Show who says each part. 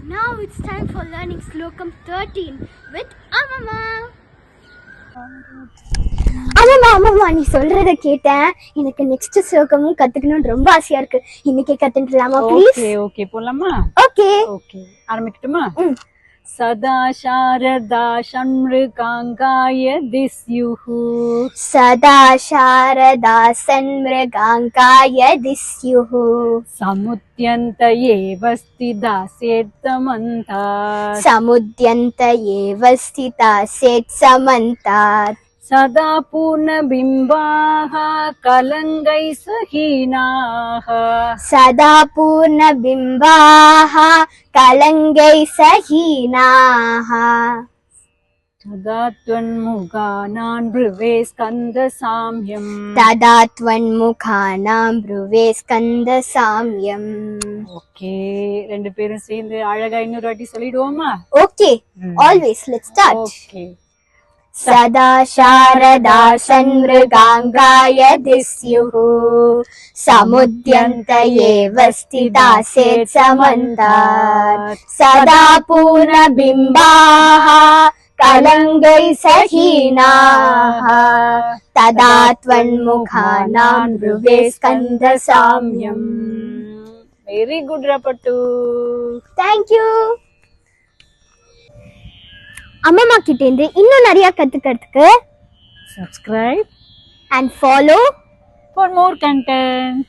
Speaker 1: Now it's time for learning Slokam 13 with Amama. அம்மா நீ சொல்றத கேட்டேன். எனக்கு நெக்ஸ்ட் ஸ்லோகமும் கத்துக்கணும்னு ரொம்ப ஆசையா இருக்கு. இன்னைக்கே கத்துக்கலாமா ப்ளீஸ்?
Speaker 2: ஓகே போலாமா?
Speaker 1: ஓகே
Speaker 2: ஆரம்பிக்கட்டுமா? சதா சாரதா சண்மிருகாங்காய திஸ்யுஹு
Speaker 1: சதா சாரதா சண்மிருகாங்காய திஸ்யுஹு
Speaker 2: சமுத்யந்த ஏவ ஸ்திதா சேத்சமந்தாத்
Speaker 1: சமுத்யந்த ஏவ ஸ்திதா சேத்சமந்தாத்
Speaker 2: சதா பூர்ணபிம்பாஹ கலங்கை சஹீனாஹ
Speaker 1: சதா பூர்ணபிம்பாஹ கலங்கை சஹீனாஹ
Speaker 2: ததா த்வன்முகானான் ப்ருவே ஸ்கந்த சாம்யம்
Speaker 1: ததா த்வன்முகானாம் ப்ருவே ஸ்கந்த சாம்யம்.
Speaker 2: ஓகே, ரெண்டு பேரும் சேர்ந்து அழகா இன்னொரு வாட்டி சொல்லிடுவோமா?
Speaker 1: Okay, always let's start.
Speaker 2: Okay.
Speaker 1: சதா சாரதா சண்மிருகாங்காய திஸ்யுஹு சமுத்யந்த ஏவ ஸ்திதா சேத்சமந்தாத் சதா பூர்ணபிம்பாஹ கலங்கை சஹீனாஹ ததா த்வன்முகானாம் ப்ருவே ஸ்கந்த சாம்யம்.
Speaker 2: வெரி குட் ரப்பட்டு.
Speaker 1: Thank you. அம்மா கிட்ட இருந்து இன்னும் நிறைய கத்துக்கிறதுக்கு
Speaker 2: subscribe
Speaker 1: and follow
Speaker 2: for more content.